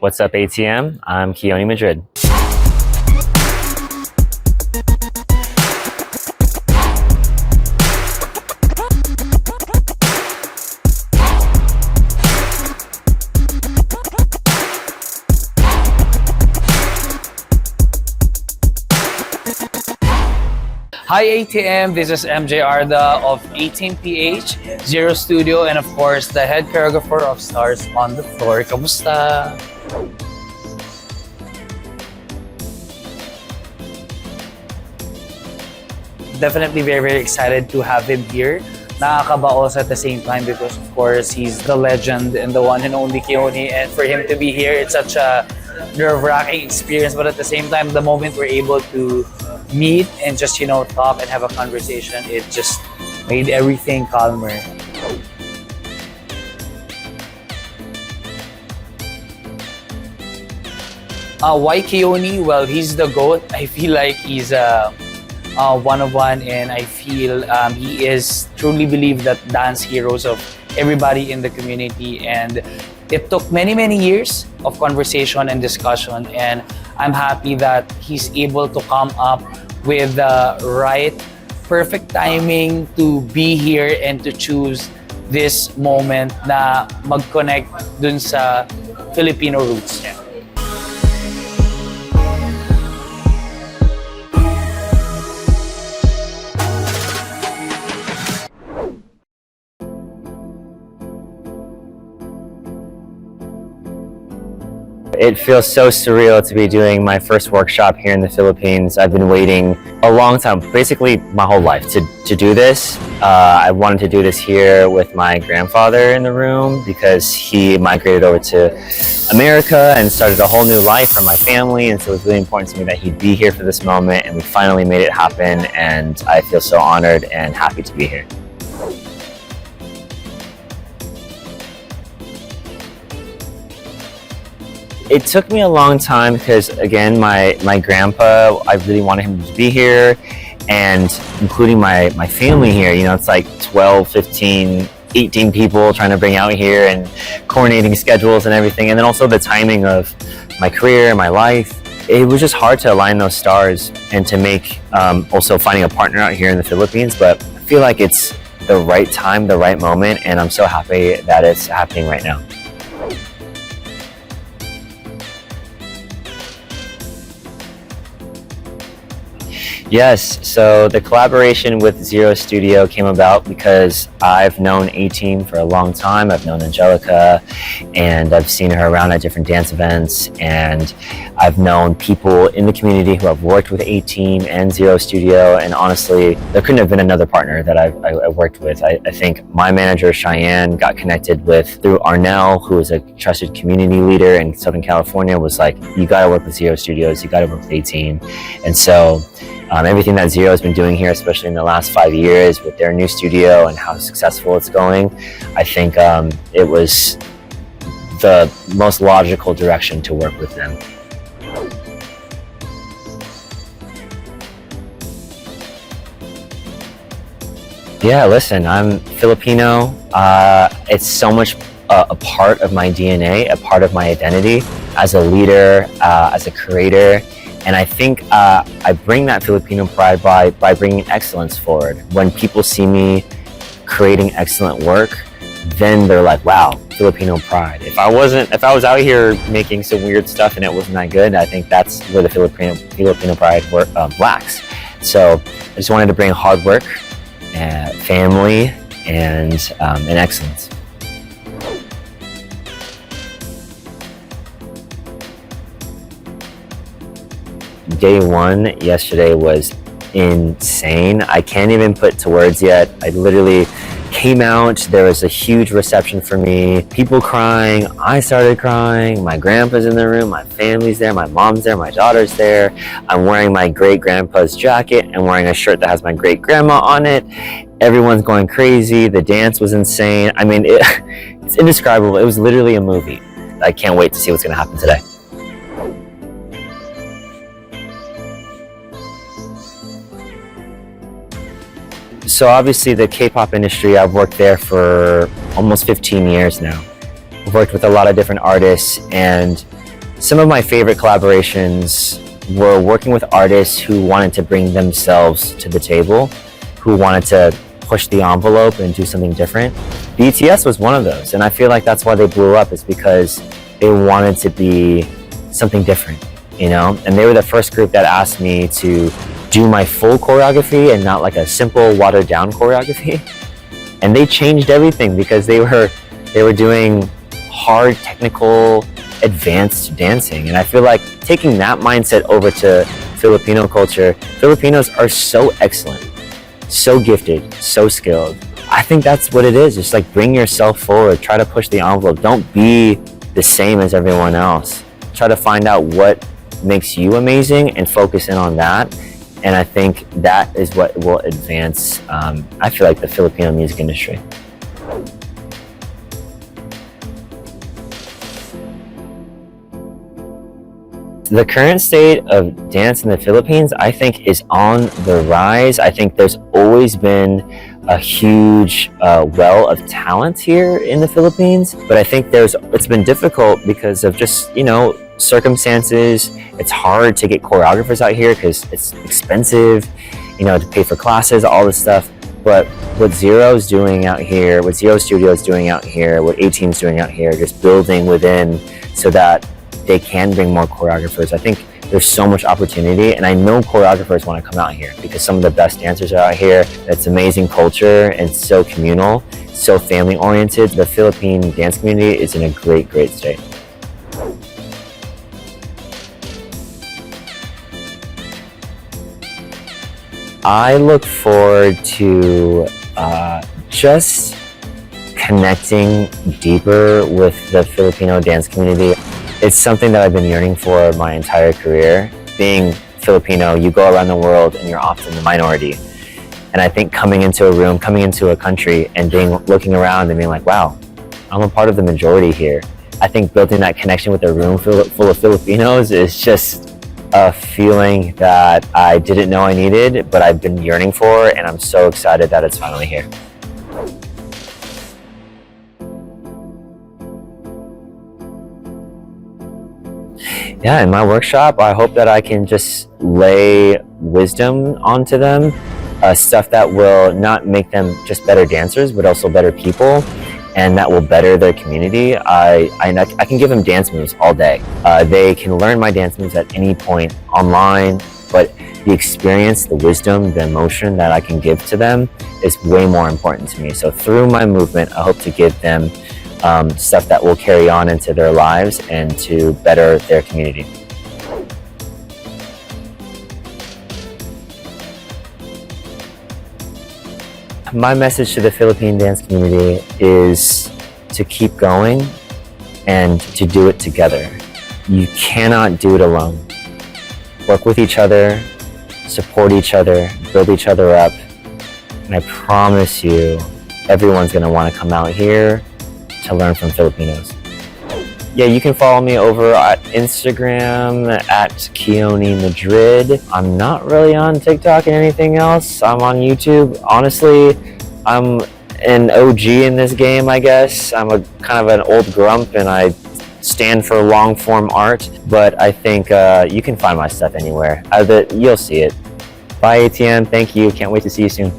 What's up, ATM? I'm Keone Madrid. Hi ATM, this is MJ Arda of 18PH, Zero Studio, and of course, the head choreographer of Stars on the Floor. Kamusta? Definitely very excited to have him here. Nakakabaos at the same time because of course, he's the legend and the one and only Keone, and for him to be here, it's such a nerve-wracking experience, but at the same time, the moment we're able to meet and just talk and have a conversation, it just made everything calmer. Why Keone? Well, he's the GOAT. I feel like he's one of one, and I feel he is truly believed that dance heroes of everybody in the community, and it took many years of conversation and discussion, and I'm happy that he's able to come up with the right, perfect timing to be here and to choose this moment na mag-connect dun sa Filipino roots niya. It feels so surreal to be doing my first workshop here in the Philippines. I've been waiting a long time, basically my whole life, to do this. I wanted to do this here with my grandfather in the room because he migrated over to America and started a whole new life for my family, and so it was really important to me that he'd be here for this moment, and we finally made it happen, and I feel so honored and happy to be here. It took me a long time because, again, my grandpa, I really wanted him to be here, and including my family here. It's like 12, 15, 18 people trying to bring out here and coordinating schedules and everything. And then also the timing of my career, my life. It was just hard to align those stars and to make also finding a partner out here in the Philippines. But I feel like it's the right time, the right moment, and I'm so happy that it's happening right now. Yes, so the collaboration with Zero Studio came about because I've known A-Team for a long time. I've known Angelica, and I've seen her around at different dance events, and I've known people in the community who have worked with A-Team and Zero Studio, and honestly, there couldn't have been another partner that I worked with. I think my manager, Cheyenne, got connected with through Arnell, who is a trusted community leader in Southern California, was like, you gotta work with Zero Studios, you gotta work with A-Team. And so everything that Zero has been doing here, especially in the last 5 years with their new studio and how successful it's going, I think it was the most logical direction to work with them. Yeah, listen, I'm Filipino. It's so much a part of my DNA, a part of my identity as a leader, as a creator. And I think I bring that Filipino pride by bringing excellence forward. When people see me creating excellent work, then they're like, wow, Filipino pride. If I was out here making some weird stuff and it wasn't that good, I think that's where the Filipino pride lacks. So I just wanted to bring hard work, family, and excellence. Day one yesterday was insane. I can't even put to words yet. I literally came out, there was a huge reception for me, people crying, I started crying, my grandpa's in the room, my family's there, my mom's there, my daughter's there. I'm wearing my great grandpa's jacket and wearing a shirt that has my great grandma on it. Everyone's going crazy. The dance was insane. I mean, it's indescribable. It was literally a movie. I can't wait to see what's gonna happen today. So obviously the K-pop industry, I've worked there for almost 15 years now. I've worked with a lot of different artists, and Some of my favorite collaborations were working with artists who wanted to bring themselves to the table, who wanted to push the envelope and do something different. BTS was one of those, and I feel like that's why they blew up, is because they wanted to be something different, you know? And they were the first group that asked me to do my full choreography and not like a simple watered down choreography. And they changed everything because they were doing hard, technical, advanced dancing. And I feel like taking that mindset over to Filipino culture, Filipinos are so excellent, so gifted, so skilled. I think that's what it is. Just like bring yourself forward, try to push the envelope. Don't be the same as everyone else. Try to find out what makes you amazing and focus in on that. And I think that is what will advance, I feel like, the Filipino music industry. The current state of dance in the Philippines, I think, is on the rise. I think there's always been a huge well of talent here in the Philippines, but I think it's been difficult because of just, you know, circumstances. It's hard to get choreographers out here because it's expensive, you know, to pay for classes, all this stuff. But what Zero's doing out here, what Zero Studio is doing out here, what ATM's doing out here, just building within so that they can bring more choreographers. I think there's so much opportunity, and I know choreographers want to come out here because some of the best dancers are out here. It's amazing culture and so communal, so family oriented. The Philippine dance community is in a great, great state. I look forward to just connecting deeper with the Filipino dance community. It's something that I've been yearning for my entire career. Being Filipino, you go around the world and you're often the minority. And I think coming into a room, coming into a country and looking around and being like, wow, I'm a part of the majority here. I think building that connection with a room full of Filipinos is just a feeling that I didn't know I needed, but I've been yearning for, and I'm so excited that it's finally here. Yeah, in my workshop, I hope that I can just lay wisdom onto them, stuff that will not make them just better dancers, but also better people, and that will better their community. I can give them dance moves all day. They can learn my dance moves at any point online, but the experience, the wisdom, the emotion that I can give to them is way more important to me. So through my movement, I hope to give them stuff that will carry on into their lives and to better their community. My message to the Philippine dance community is to keep going and to do it together. You cannot do it alone. Work with each other, support each other, build each other up, and I promise you, everyone's gonna wanna come out here to learn from Filipinos. Yeah, you can follow me over at Instagram at Keone Madrid. I'm not really on TikTok and anything else. I'm on YouTube. Honestly, I'm an OG in this game, I guess. I'm a kind of an old grump and I stand for long form art, but I think you can find my stuff anywhere. You'll see it. Bye ATM, thank you. Can't wait to see you soon.